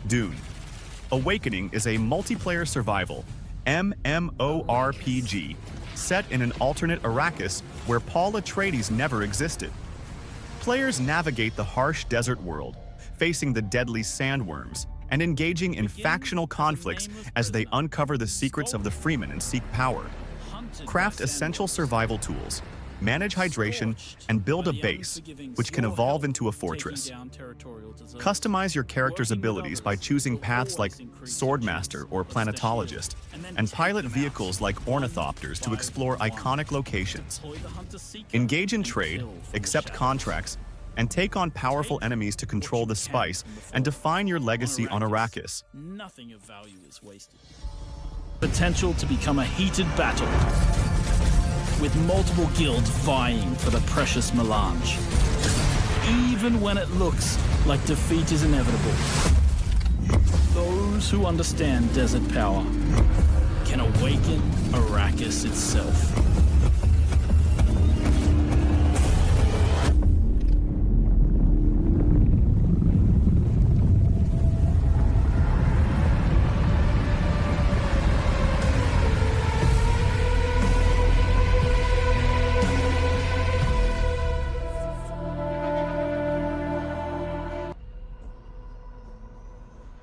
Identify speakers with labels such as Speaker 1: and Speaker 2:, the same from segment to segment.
Speaker 1: Dune. Awakening is a multiplayer survival MMORPG set in an alternate Arrakis where Paul Atreides never existed. Players navigate the harsh desert world, facing the deadly sandworms, and engaging in factional conflicts as they uncover the secrets of the Freemen and seek power. Craft essential survival tools, manage hydration, and build a base, which can evolve into a fortress. Customize your character's abilities by choosing paths like Swordmaster or Planetologist, and pilot vehicles like Ornithopters to explore iconic locations. Engage in trade, accept contracts, and take on powerful enemies to control the spice and define your legacy on Arrakis.
Speaker 2: Nothing of value is wasted. Potential to become a heated battle, with multiple guilds vying for the precious melange. Even when it looks like defeat is inevitable, those who understand desert power can awaken Arrakis itself.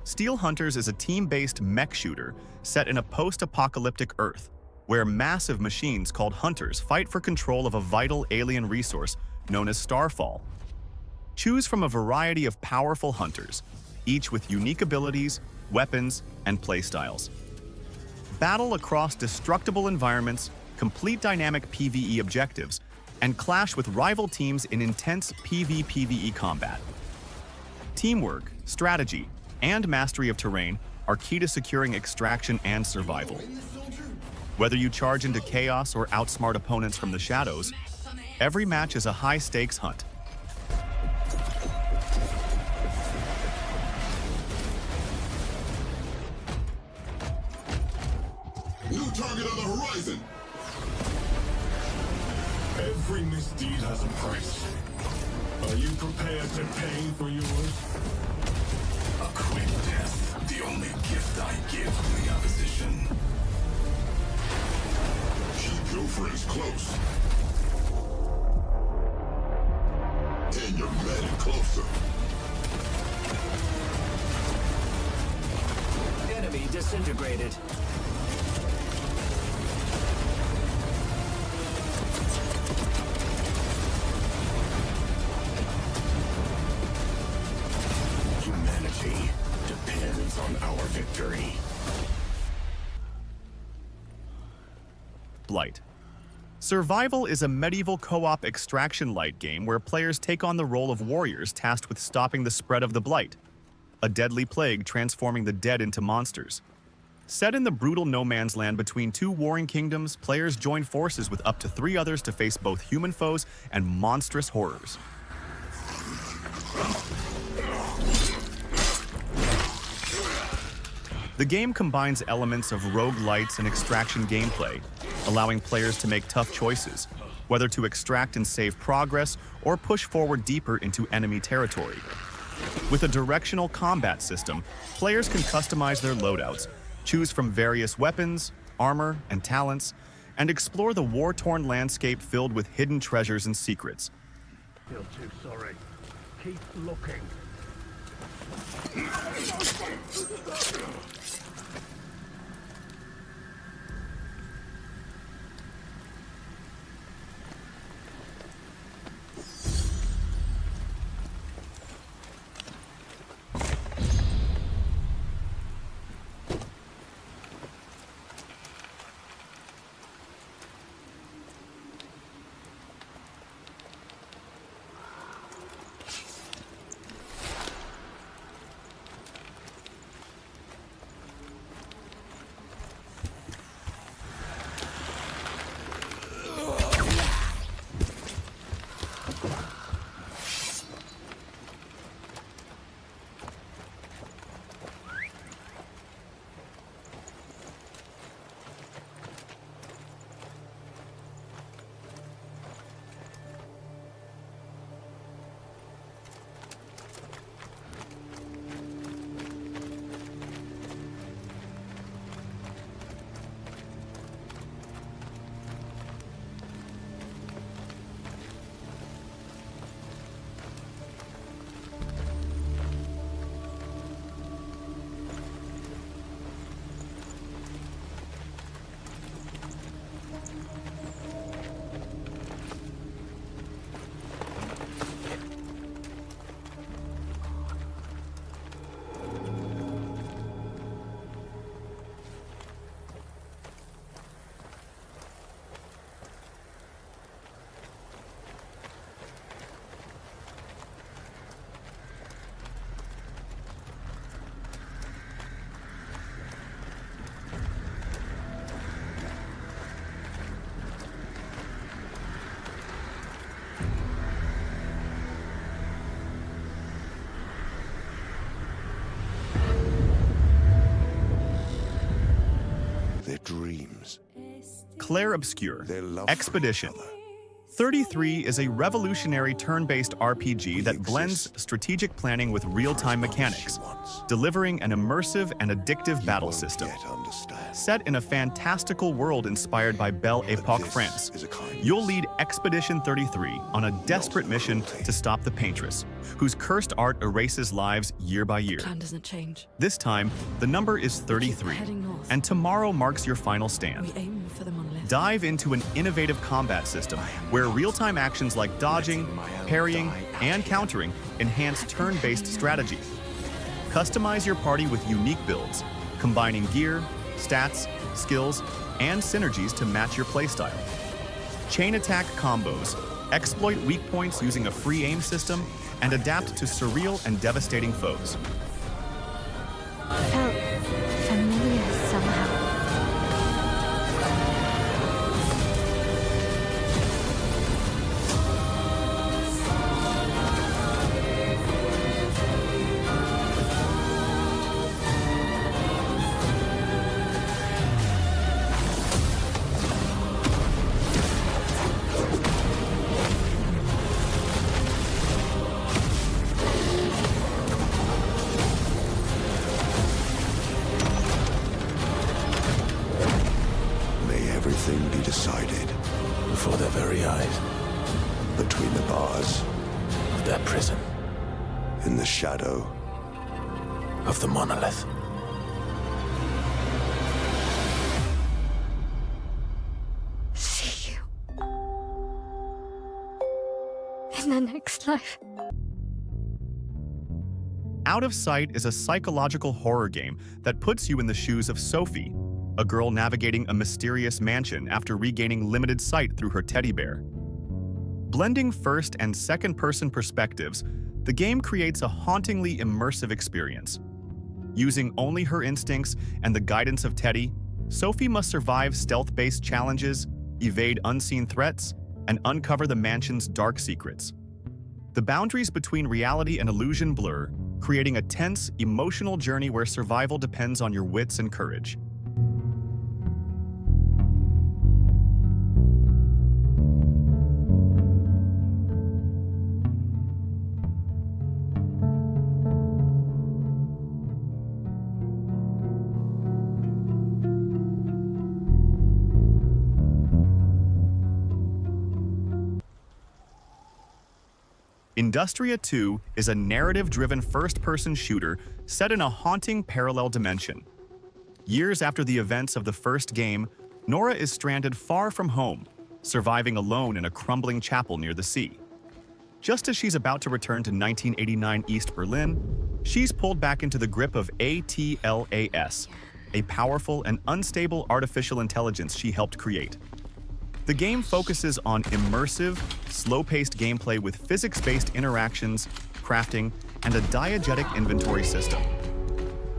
Speaker 1: Steel Hunters is a team-based mech shooter set in a post-apocalyptic Earth, where massive machines called Hunters fight for control of a vital alien resource known as Starfall. Choose from a variety of powerful Hunters, each with unique abilities, weapons, and playstyles. Battle across destructible environments, complete dynamic PvE objectives, and clash with rival teams in intense PvPvE combat. Teamwork, strategy, and mastery of terrain are key to securing extraction and survival. Whether you charge into chaos or outsmart opponents from the shadows, every match is a high-stakes hunt.
Speaker 3: New target on the horizon! Every misdeed has a price. Are you prepared to pay for yours? A quick death, the only gift I give to the opposition. Keep your friends close. And your men closer.
Speaker 4: Enemy disintegrated.
Speaker 3: Humanity depends on our victory.
Speaker 1: Blight. Survival is a medieval co-op extraction light game where players take on the role of warriors tasked with stopping the spread of the Blight, a deadly plague transforming the dead into monsters. Set in the brutal no-man's land between two warring kingdoms, players join forces with up to 3 others to face both human foes and monstrous horrors. The game combines elements of roguelites and extraction gameplay, allowing players to make tough choices, whether to extract and save progress or push forward deeper into enemy territory. With a directional combat system, players can customize their loadouts, choose from various weapons, armor, and talents, and explore the war-torn landscape filled with hidden treasures and secrets.
Speaker 5: Feel too sorry. Keep looking.
Speaker 6: dreams.
Speaker 1: Clair Obscur,
Speaker 6: Their love for
Speaker 1: Expedition.
Speaker 6: each other.
Speaker 1: 33 is a revolutionary turn-based RPG that blends strategic planning with real-time mechanics, delivering an immersive and addictive battle system. Set in a fantastical world inspired by Belle Epoque France, you'll lead Expedition 33 on a desperate mission to stop the Paintress, whose cursed art erases lives year by year.
Speaker 7: Plan doesn't change.
Speaker 1: This time, the number is 33,
Speaker 7: heading north.
Speaker 1: and tomorrow marks your final stand.
Speaker 7: We aim for the monolith.
Speaker 1: Dive into an innovative combat system where real-time actions like dodging, parrying, and countering enhance turn-based strategy. Customize your party with unique builds, combining gear, stats, skills, and synergies to match your playstyle. Chain attack combos, exploit weak points using a free aim system, and adapt to surreal and devastating foes.
Speaker 8: Felt familiar somehow.
Speaker 6: Be decided
Speaker 9: before their very eyes,
Speaker 6: between the bars
Speaker 9: of their prison,
Speaker 6: in the shadow
Speaker 9: of the monolith.
Speaker 8: See you in the next life.
Speaker 1: Out of Sight is a psychological horror game that puts you in the shoes of Sophie, a girl navigating a mysterious mansion after regaining limited sight through her teddy bear. Blending first and second-person perspectives, the game creates a hauntingly immersive experience. Using only her instincts and the guidance of Teddy, Sophie must survive stealth-based challenges, evade unseen threats, and uncover the mansion's dark secrets. The boundaries between reality and illusion blur, creating a tense, emotional journey where survival depends on your wits and courage. Industria 2 is a narrative-driven first-person shooter set in a haunting parallel dimension. Years after the events of the first game, Nora is stranded far from home, surviving alone in a crumbling chapel near the sea. Just as she's about to return to 1989 East Berlin, she's pulled back into the grip of ATLAS, a powerful and unstable artificial intelligence she helped create. The game focuses on immersive, slow-paced gameplay with physics-based interactions, crafting, and a diegetic inventory system.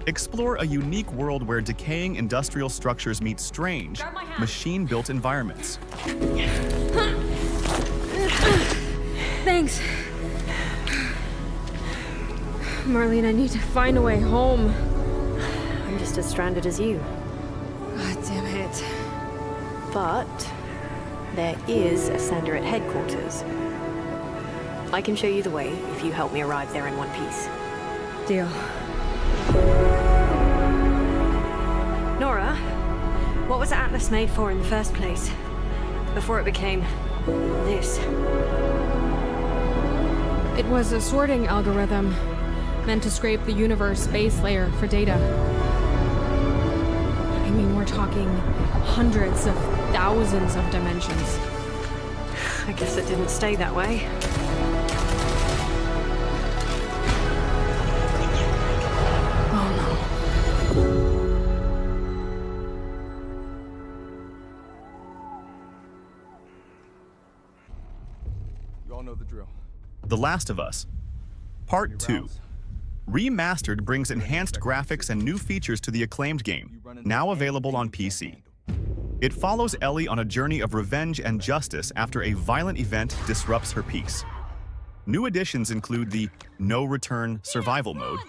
Speaker 1: Explore a unique world where decaying industrial structures meet strange, machine-built environments.
Speaker 8: Thanks. Marlene, I need to find a way home.
Speaker 10: I'm just as stranded as you.
Speaker 8: God damn it.
Speaker 10: But there is a sender at headquarters. I can show you the way if you help me arrive there in one piece.
Speaker 8: Deal.
Speaker 10: Nora, what was Atlas made for in the first place? Before it became this?
Speaker 11: It was a sorting algorithm meant to scrape the universe base layer for data. I mean, we're talking hundreds of thousands of dimensions.
Speaker 10: I guess it didn't stay that way.
Speaker 11: Oh no.
Speaker 12: You all know the drill.
Speaker 1: The Last of Us. Part 2. Remastered brings enhanced graphics and new features to the acclaimed game, now available on PC. It follows Ellie on a journey of revenge and justice after a violent event disrupts her peace. New additions include the No Return survival mode,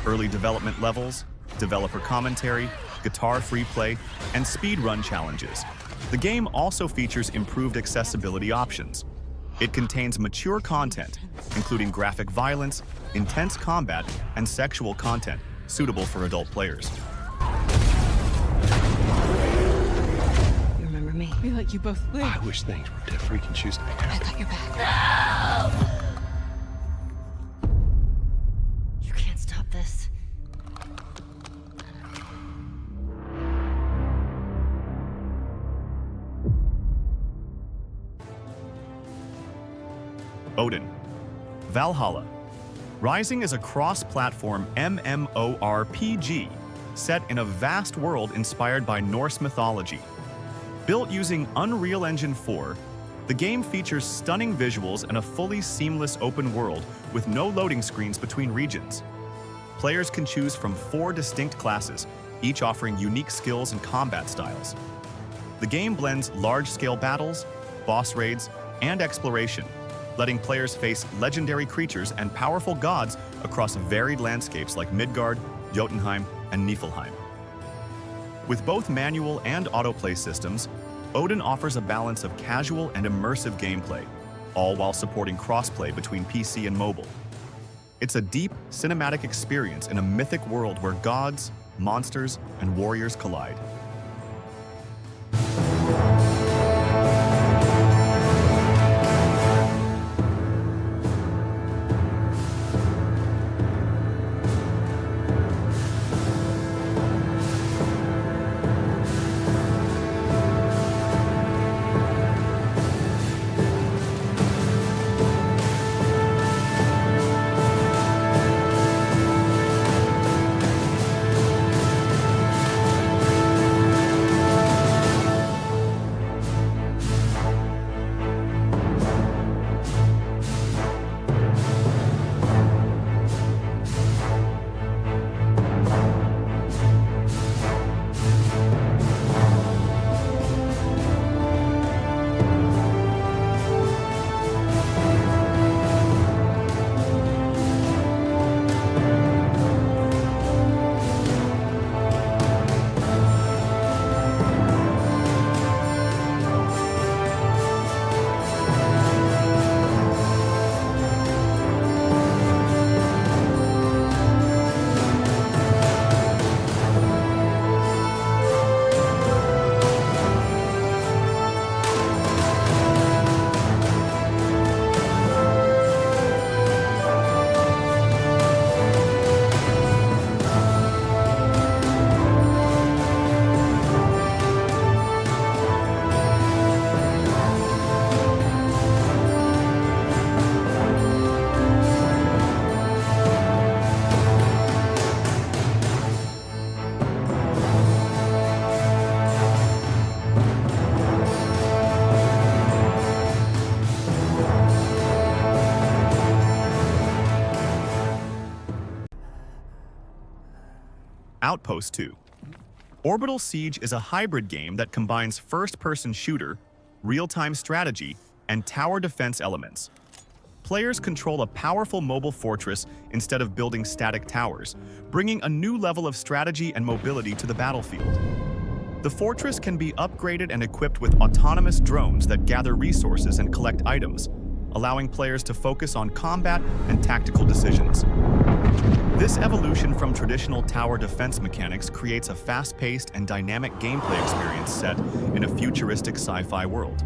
Speaker 1: early development levels, developer commentary, guitar free play, and speedrun challenges. The game also features improved accessibility options. It contains mature content, including graphic violence, intense combat, and sexual content, suitable for adult players.
Speaker 7: You remember me?
Speaker 11: We let you both live.
Speaker 13: I wish things were different. We can choose to be
Speaker 7: I
Speaker 13: different.
Speaker 7: got your back. You can't stop this.
Speaker 1: Odin. Valhalla. Rising is a cross-platform MMORPG set in a vast world inspired by Norse mythology. Built using Unreal Engine 4, the game features stunning visuals and a fully seamless open world with no loading screens between regions. Players can choose from 4 distinct classes, each offering unique skills and combat styles. The game blends large-scale battles, boss raids, and exploration, letting players face legendary creatures and powerful gods across varied landscapes like Midgard, Jotunheim, and Niflheim. With both manual and autoplay systems, Odin offers a balance of casual and immersive gameplay, all while supporting crossplay between PC and mobile. It's a deep, cinematic experience in a mythic world where gods, monsters, and warriors collide. Outpost 2. Orbital Siege is a hybrid game that combines first-person shooter, real-time strategy, and tower defense elements. Players control a powerful mobile fortress instead of building static towers, bringing a new level of strategy and mobility to the battlefield. The fortress can be upgraded and equipped with autonomous drones that gather resources and collect items, allowing players to focus on combat and tactical decisions. This evolution from traditional tower defense mechanics creates a fast-paced and dynamic gameplay experience set in a futuristic sci-fi world.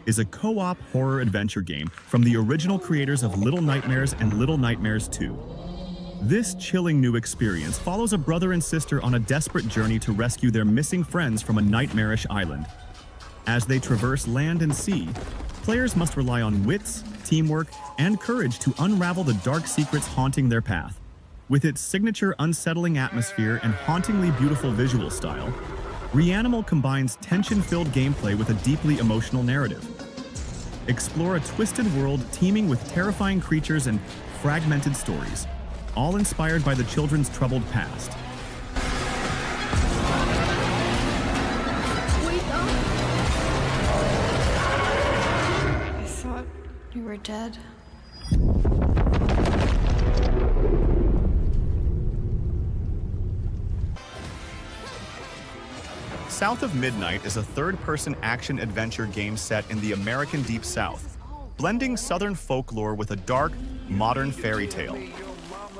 Speaker 1: is a co-op horror adventure game from the original creators of Little Nightmares and Little Nightmares 2. This chilling new experience follows a brother and sister on a desperate journey to rescue their missing friends from a nightmarish island. As they traverse land and sea, players must rely on wits, teamwork, and courage to unravel the dark secrets haunting their path. With its signature unsettling atmosphere and hauntingly beautiful visual style, Reanimal combines tension-filled gameplay with a deeply emotional narrative. Explore a twisted world teeming with terrifying creatures and fragmented stories, all inspired by the children's troubled past.
Speaker 8: Wake up!
Speaker 14: I thought you were dead.
Speaker 1: South of Midnight is a third-person action-adventure game set in the American Deep South, blending Southern folklore with a dark, modern fairy tale.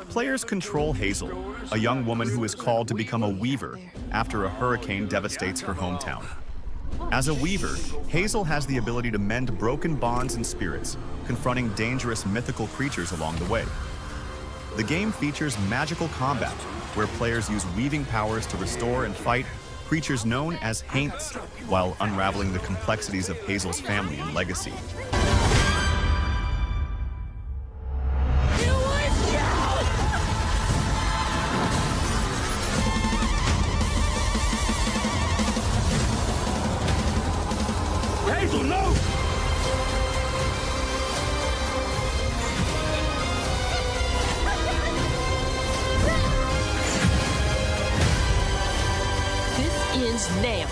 Speaker 1: Players control Hazel, a young woman who is called to become a weaver after a hurricane devastates her hometown. As a weaver, Hazel has the ability to mend broken bonds and spirits, confronting dangerous mythical creatures along the way. The game features magical combat, where players use weaving powers to restore and fight creatures known as Haints, while unraveling the complexities of Hazel's family and legacy.
Speaker 3: Hazel, no!
Speaker 15: Now.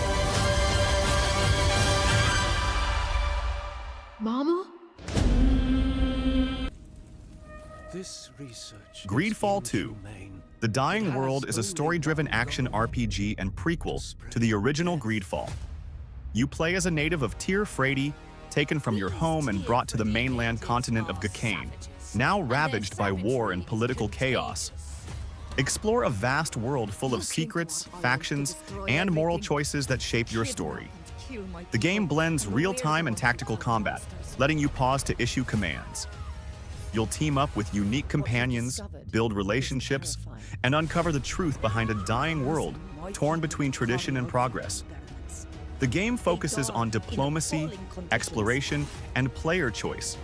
Speaker 8: Mama?
Speaker 9: This research
Speaker 1: GreedFall 2. The Dying World is a story-driven action RPG and prequel to the original GreedFall. You play as a native of Tir Frady, taken from your home and brought to the mainland continent of Gakane, now ravaged by war and political chaos. Explore a vast world full of secrets, factions, and moral choices that shape your story. The game blends real-time and tactical combat, letting you pause to issue commands. You'll team up with unique companions, build relationships, and uncover the truth behind a dying world torn between tradition and progress. The game focuses on diplomacy, exploration, and player choice,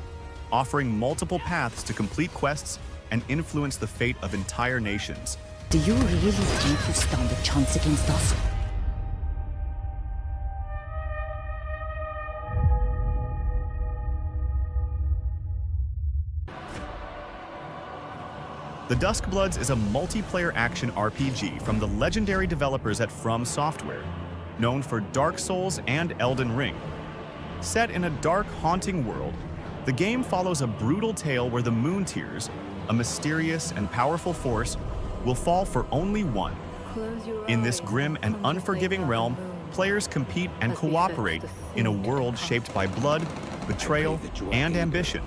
Speaker 1: offering multiple paths to complete quests and influence the fate of entire nations.
Speaker 15: Do you really think you stand a chance against us?
Speaker 1: The Duskbloods is a multiplayer action RPG from the legendary developers at From Software, known for Dark Souls and Elden Ring. Set in a dark, haunting world, the game follows a brutal tale where the Moon Tears, a mysterious and powerful force, will fall for only one. In this grim and unforgiving realm, players compete and cooperate in a world shaped by blood, betrayal, and ambition.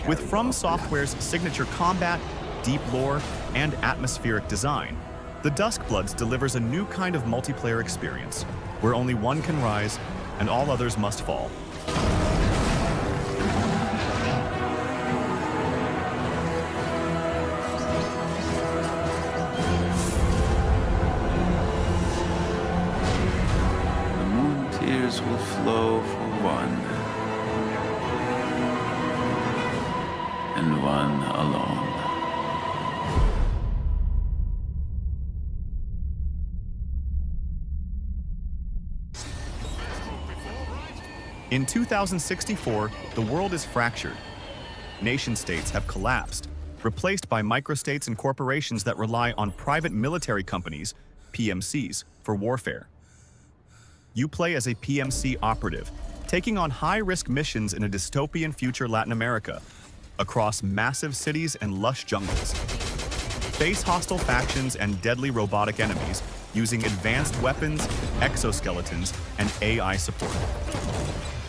Speaker 1: With From Software's signature combat, deep lore, and atmospheric design, the Duskbloods delivers a new kind of multiplayer experience, where only one can rise and all others must fall.
Speaker 16: Will flow for one, and one alone.
Speaker 1: In 2064, the world is fractured. Nation-states have collapsed, replaced by microstates and corporations that rely on private military companies, PMCs, for warfare. You play as a PMC operative, taking on high-risk missions in a dystopian future Latin America, across massive cities and lush jungles. Face hostile factions and deadly robotic enemies using advanced weapons, exoskeletons, and AI support.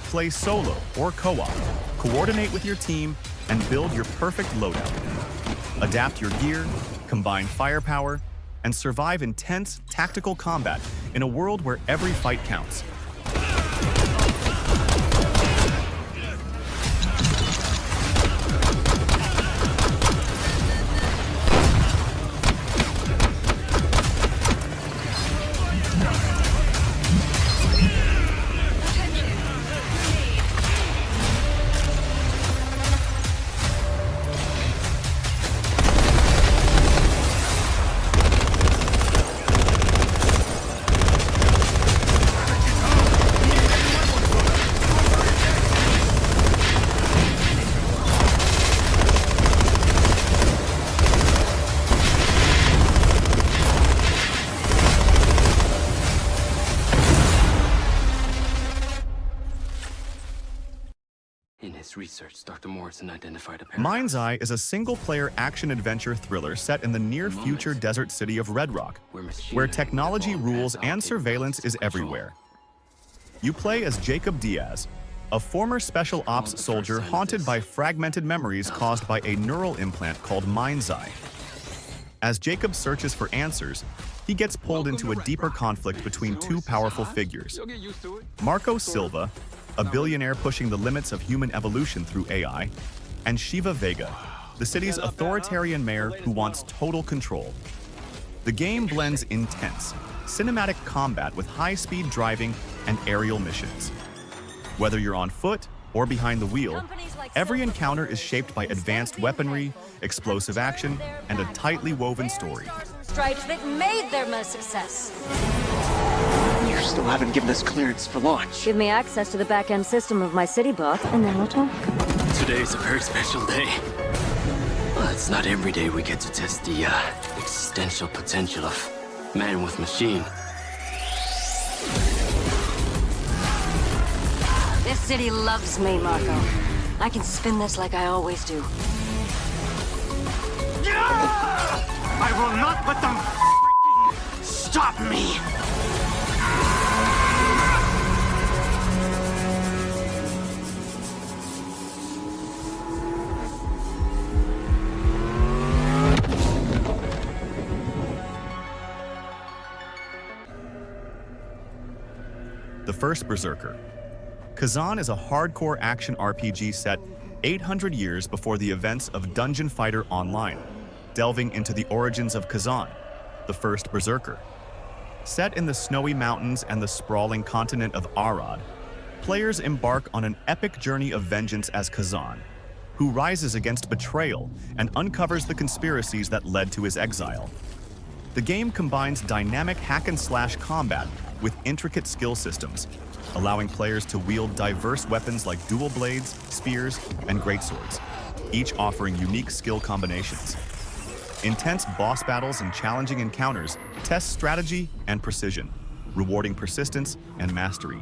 Speaker 1: Play solo or co-op, coordinate with your team, and build your perfect loadout. Adapt your gear, combine firepower, and survive intense, tactical combat in a world where every fight counts.
Speaker 17: research, Dr. Morrison identified a
Speaker 1: MindsEye is a single-player action-adventure thriller set in the near-future desert city of Red Rock, where technology rules and surveillance is everywhere. You play as Jacob Diaz, a former special ops soldier haunted by fragmented memories caused by a neural implant called MindsEye. As Jacob searches for answers, he gets pulled into a deeper conflict between two powerful figures. Marco Silva, a billionaire pushing the limits of human evolution through AI, and Shiva Vega, the city's authoritarian mayor who wants total control. The game blends intense, cinematic combat with high-speed driving and aerial missions. Whether you're on foot or behind the wheel, every encounter is shaped by advanced weaponry, explosive action, and a tightly woven story.
Speaker 18: Stripes that made them a success.
Speaker 19: You still haven't given us clearance for launch.
Speaker 18: Give me access to the back-end system of my city bot, and then we'll talk.
Speaker 17: Today's a very special day. Well, it's not every day we get to test the existential potential of man with machine.
Speaker 18: This city loves me, Marco. I can spin this like I always do.
Speaker 19: I will not let them stop me!
Speaker 1: The first Berserker. Khazan is a hardcore action RPG set 800 years before the events of Dungeon Fighter Online, delving into the origins of Khazan, the first Berserker. Set in the snowy mountains and the sprawling continent of Arad, players embark on an epic journey of vengeance as Khazan, who rises against betrayal and uncovers the conspiracies that led to his exile. The game combines dynamic hack-and-slash combat with intricate skill systems, allowing players to wield diverse weapons like dual blades, spears, and greatswords, each offering unique skill combinations. Intense boss battles and challenging encounters test strategy and precision, rewarding persistence and mastery.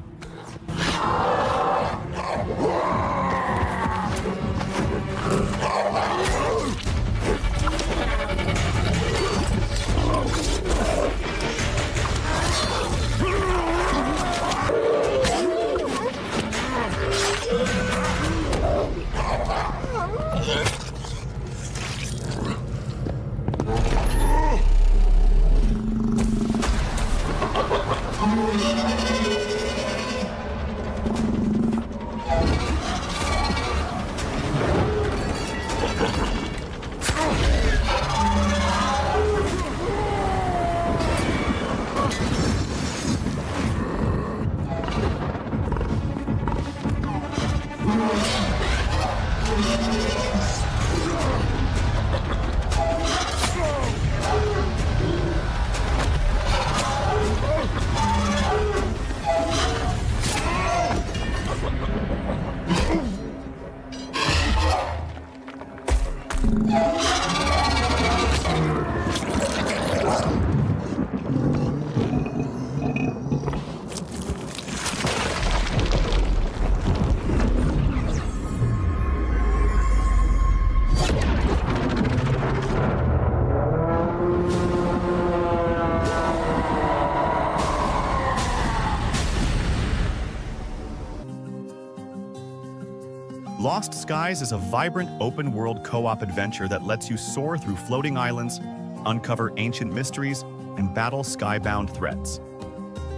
Speaker 1: Lost Skies is a vibrant open-world co-op adventure that lets you soar through floating islands, uncover ancient mysteries, and battle skybound threats.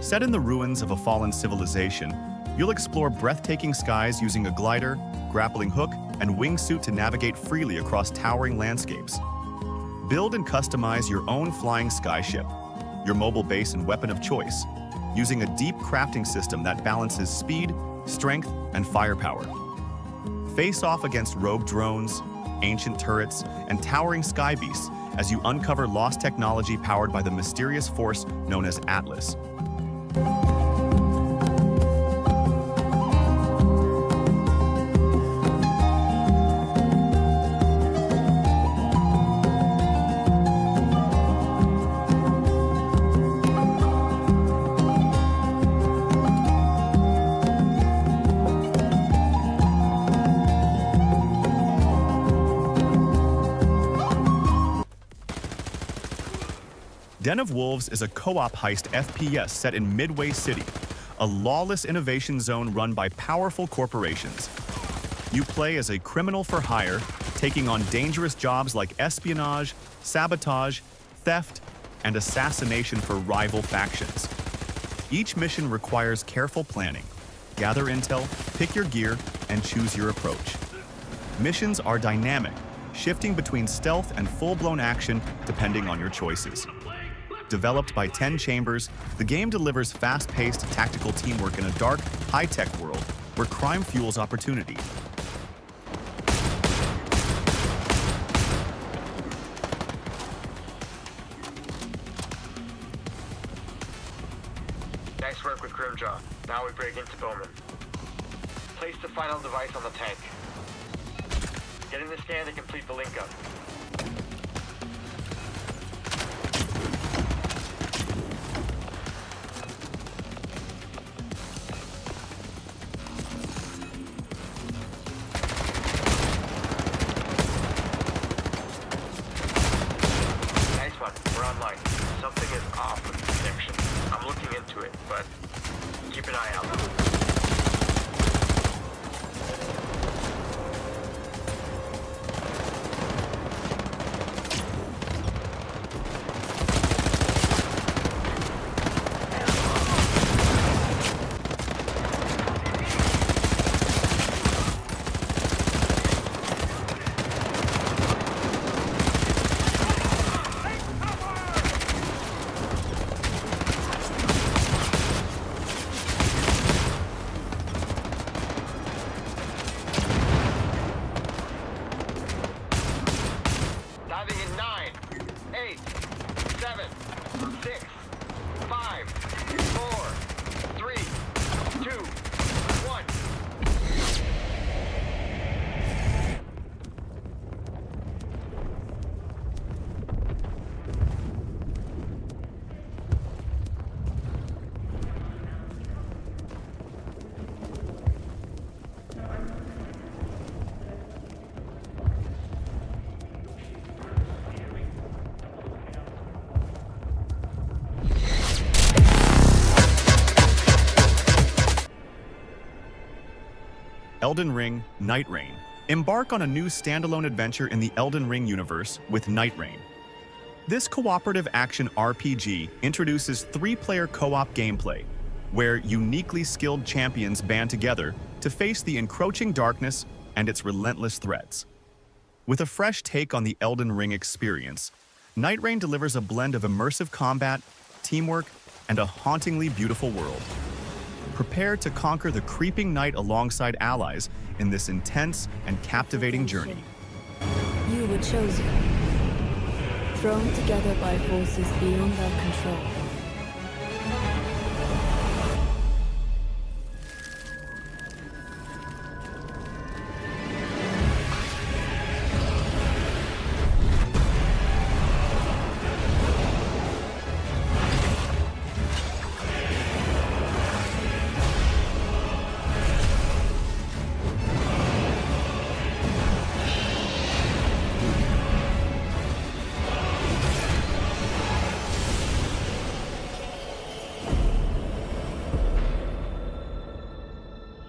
Speaker 1: Set in the ruins of a fallen civilization, you'll explore breathtaking skies using a glider, grappling hook, and wingsuit to navigate freely across towering landscapes. Build and customize your own flying skyship, your mobile base and weapon of choice, using a deep crafting system that balances speed, strength, and firepower. Face off against rogue drones, ancient turrets, and towering sky beasts as you uncover lost technology powered by the mysterious force known as Atlas. Den of Wolves is a co-op heist FPS set in Midway City, a lawless innovation zone run by powerful corporations. You play as a criminal for hire, taking on dangerous jobs like espionage, sabotage, theft, and assassination for rival factions. Each mission requires careful planning. Gather intel, pick your gear, and choose your approach. Missions are dynamic, shifting between stealth and full-blown action depending on your choices. Developed by 10 Chambers, the game delivers fast-paced tactical teamwork in a dark, high-tech world where crime fuels opportunity.
Speaker 20: Nice work with Grimjaw. Now we break into Bowman. Place the final device on the tank. Get in the scan to complete the link-up. Nice one. We're online. Something is off with the connection. I'm looking into it, but keep an eye out.
Speaker 1: Elden Ring, Nightreign. Embark on a new standalone adventure in the Elden Ring universe with Nightreign. This cooperative action RPG introduces 3-player co-op gameplay, where uniquely skilled champions band together to face the encroaching darkness and its relentless threats. With a fresh take on the Elden Ring experience, Nightreign delivers a blend of immersive combat, teamwork, and a hauntingly beautiful world. Prepare to conquer the creeping night alongside allies in this intense and captivating journey.
Speaker 21: You were chosen, thrown together by forces beyond our control.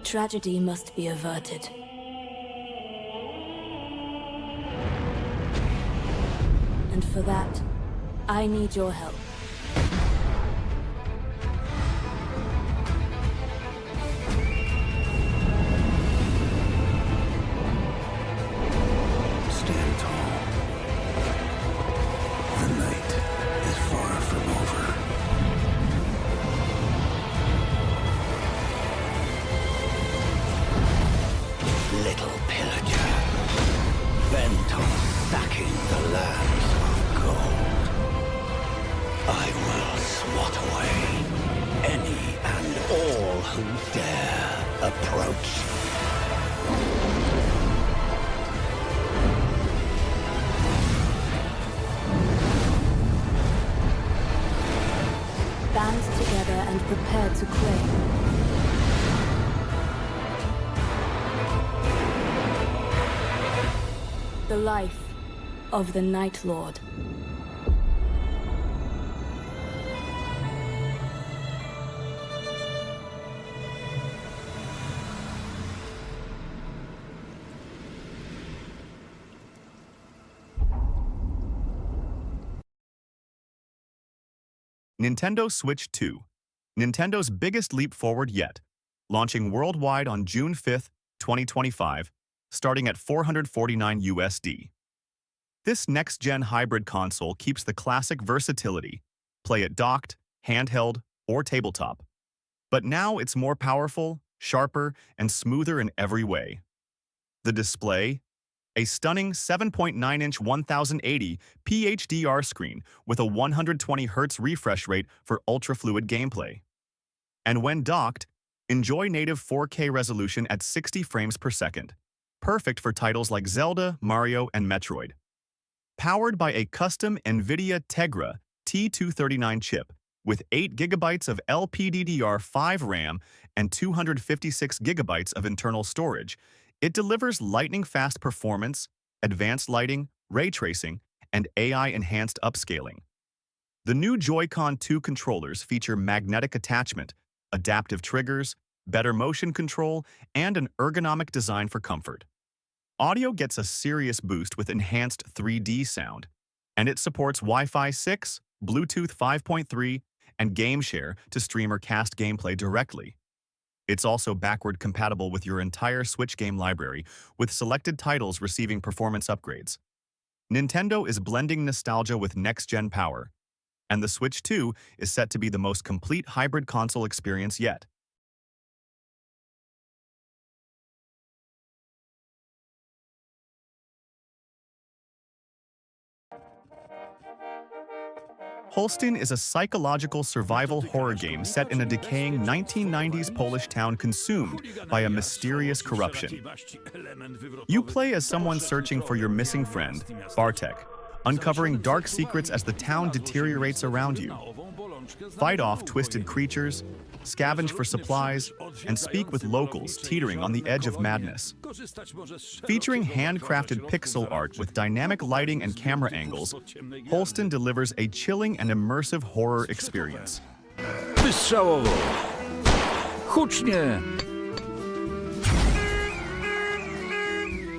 Speaker 21: Tragedy must be averted. And for that, I need your help.
Speaker 6: Stand tall. The night is far from over. Little pillager, bent on sacking the lands of gold. I will swat away any and all who dare approach.
Speaker 21: Band together and prepare to claim. The life of the Night Lord.
Speaker 1: Nintendo Switch 2, Nintendo's biggest leap forward yet, launching worldwide on June 5, 2025, starting at $449 USD. This next-gen hybrid console keeps the classic versatility, play it docked, handheld, or tabletop. But now it's more powerful, sharper, and smoother in every way. The display, a stunning 7.9-inch 1080 PHDR screen with a 120Hz refresh rate for ultra-fluid gameplay. And when docked, enjoy native 4K resolution at 60 frames per second, perfect for titles like Zelda, Mario, and Metroid. Powered by a custom NVIDIA Tegra T239 chip with 8 GB of LPDDR5 RAM and 256 GB of internal storage, it delivers lightning-fast performance, advanced lighting, ray tracing, and AI-enhanced upscaling. The new Joy-Con 2 controllers feature magnetic attachment, adaptive triggers, better motion control, and an ergonomic design for comfort. Audio gets a serious boost with enhanced 3D sound, and it supports Wi-Fi 6, Bluetooth 5.3, and GameShare to stream or cast gameplay directly. It's also backward compatible with your entire Switch game library, with selected titles receiving performance upgrades. Nintendo is blending nostalgia with next-gen power, and the Switch 2 is set to be the most complete hybrid console experience yet. Holstin is a psychological survival horror game set in a decaying 1990s Polish town consumed by a mysterious corruption. You play as someone searching for your missing friend, Bartek, uncovering dark secrets as the town deteriorates around you. Fight off twisted creatures, scavenge for supplies, and speak with locals teetering on the edge of madness. Featuring handcrafted pixel art with dynamic lighting and camera angles, Holstin delivers a chilling and immersive horror experience.
Speaker 2: Wystrzałowo. Hucznie.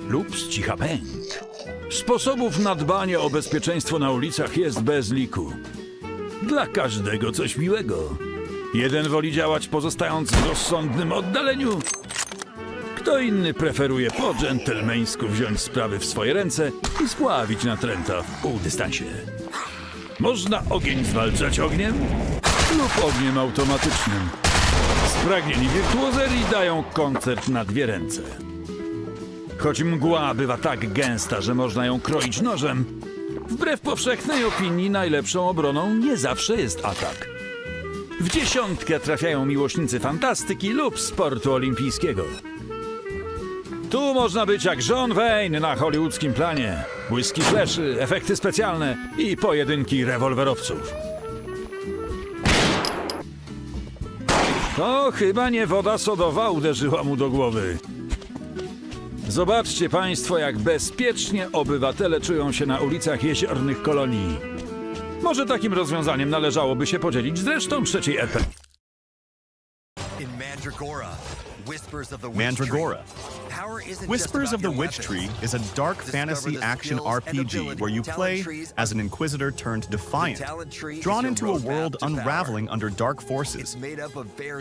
Speaker 2: Lub z cicha pęd. Sposobów na dbanie o bezpieczeństwo na ulicach jest bez liku. Dla każdego coś miłego. Jeden woli działać pozostając w rozsądnym oddaleniu. Kto inny preferuje po dżentelmeńsku wziąć sprawy w swoje ręce i spławić natręta w półdystansie. Można ogień zwalczać ogniem lub ogniem automatycznym. Spragnieni wirtuozerii dają koncert na dwie ręce. Choć mgła bywa tak gęsta, że można ją kroić nożem, wbrew powszechnej opinii najlepszą obroną nie zawsze jest atak. W dziesiątkę trafiają miłośnicy fantastyki lub sportu olimpijskiego. Tu można być jak John Wayne na hollywoodzkim planie. Błyski fleszy, efekty specjalne i pojedynki rewolwerowców. To chyba nie woda sodowa uderzyła mu do głowy. Zobaczcie państwo, jak bezpiecznie obywatele czują się na ulicach jeziornych kolonii. Może takim rozwiązaniem należałoby się podzielić z resztą trzeciej EP.
Speaker 1: Mandragora. Whispers of the Witch Tree is a dark fantasy action RPG where you play as an inquisitor turned defiant, drawn into a world unraveling under dark forces.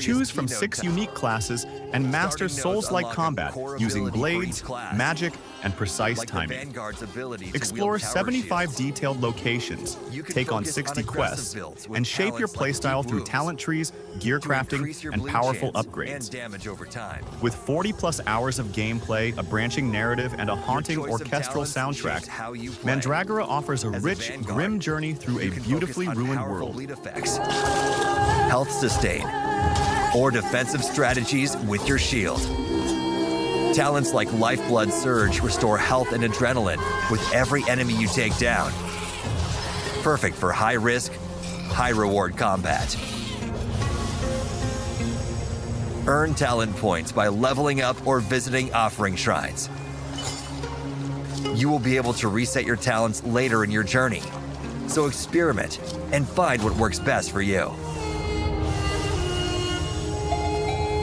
Speaker 1: Choose from 6 unique classes and master Souls-like combat using blades, magic, and precise timing. Explore 75 detailed locations, take on 60 quests, and shape your playstyle through talent trees, gear crafting, and powerful upgrades. With 40+ hours of gameplay, a branching narrative, and a haunting orchestral soundtrack, Mandragora offers a rich, grim journey through a beautifully ruined world.
Speaker 22: Health sustain, or defensive strategies with your shield. Talents like Lifeblood Surge restore health and adrenaline with every enemy you take down. Perfect for high-risk, high-reward combat. Earn talent points by leveling up or visiting offering shrines. You will be able to reset your talents later in your journey, so experiment and find what works best for you.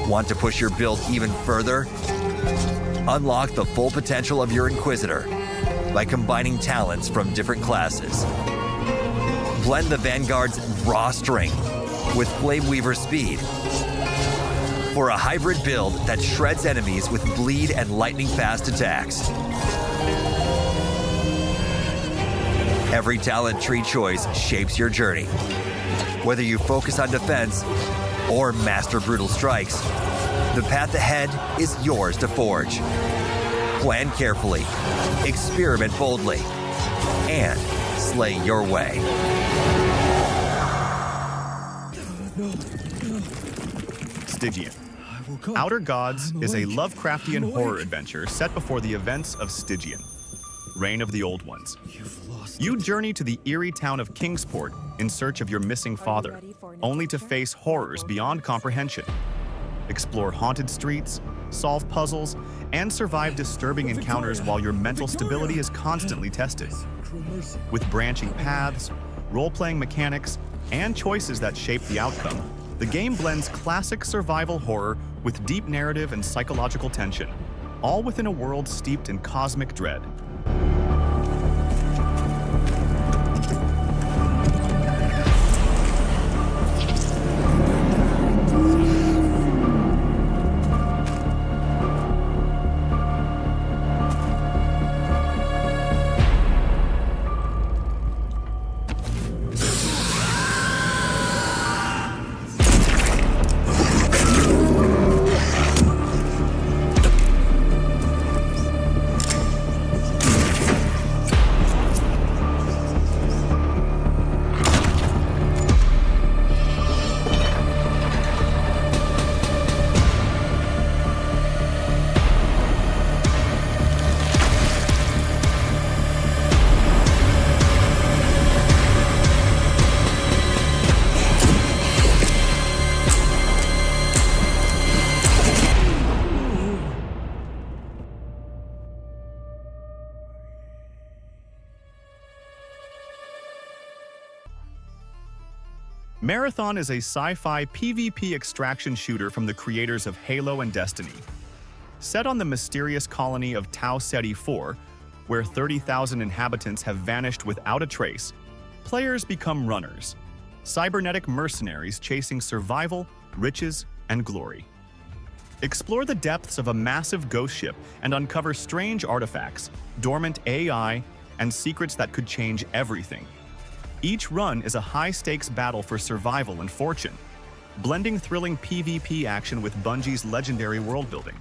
Speaker 22: Want to push your build even further? Unlock the full potential of your Inquisitor by combining talents from different classes. Blend the Vanguard's raw strength with Flameweaver speed for a hybrid build that shreds enemies with bleed and lightning-fast attacks. Every talent tree choice shapes your journey. Whether you focus on defense or master brutal strikes, the path ahead is yours to forge. Plan carefully, experiment boldly, and slay your way.
Speaker 1: Stygian. Outer Gods is a Lovecraftian horror adventure set before the events of Stygian, Reign of the Old Ones. You journey to the eerie town of Kingsport in search of your missing father, only to face horrors beyond comprehension. Explore haunted streets, solve puzzles, and survive disturbing encounters while your mental stability is constantly tested. With branching paths, role-playing mechanics, and choices that shape the outcome, the game blends classic survival horror with deep narrative and psychological tension, all within a world steeped in cosmic dread. Marathon is a sci-fi PvP extraction shooter from the creators of Halo and Destiny. Set on the mysterious colony of Tau Ceti 4, where 30,000 inhabitants have vanished without a trace, players become runners, cybernetic mercenaries chasing survival, riches, and glory. Explore the depths of a massive ghost ship and uncover strange artifacts, dormant AI, and secrets that could change everything. Each run is a high-stakes battle for survival and fortune, blending thrilling PvP action with Bungie's legendary world-building.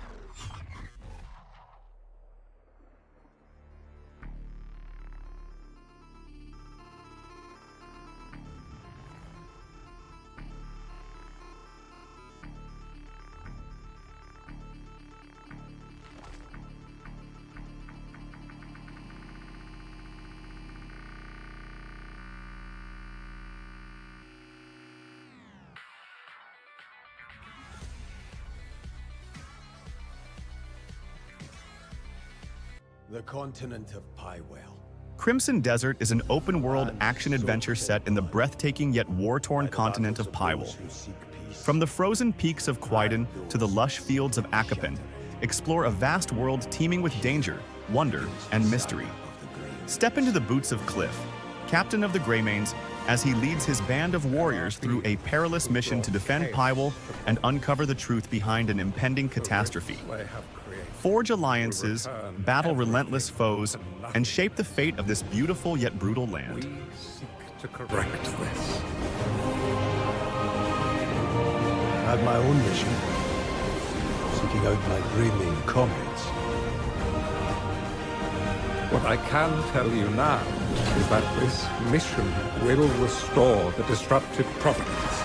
Speaker 4: The continent of Pywell.
Speaker 1: Crimson Desert is an open-world action-adventure set in the breathtaking yet war-torn continent of Pywell. From the frozen peaks of Quaidon to the lush fields of Akapen, explore a vast world teeming with danger, wonder, and mystery. Step into the boots of Cliff, captain of the Greymanes, as he leads his band of warriors through a perilous mission to defend Pywell and uncover the truth behind an impending catastrophe. Forge alliances, battle relentless foes, and shape the fate of this beautiful yet brutal land.
Speaker 5: We seek to correct this.
Speaker 4: I have my own mission, seeking out my Greymane comrades.
Speaker 5: What I can tell you now is that this mission will restore the disrupted providence.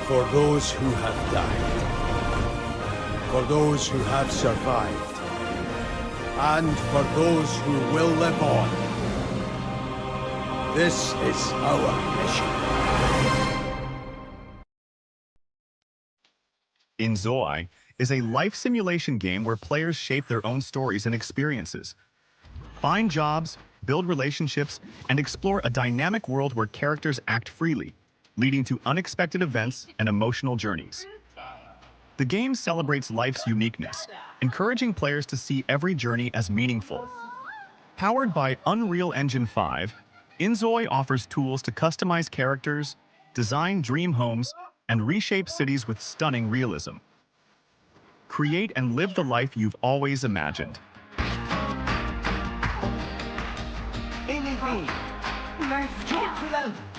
Speaker 4: For those who have died, for those who have survived, and for those who will live on. This is our mission.
Speaker 1: InZOI is a life simulation game where players shape their own stories and experiences. Find jobs, build relationships, and explore a dynamic world where characters act freely, leading to unexpected events and emotional journeys. The game celebrates life's uniqueness, encouraging players to see every journey as meaningful. Powered by Unreal Engine 5, InZOI offers tools to customize characters, design dream homes, and reshape cities with stunning realism. Create and live the life you've always imagined.
Speaker 10: Nice talk to them.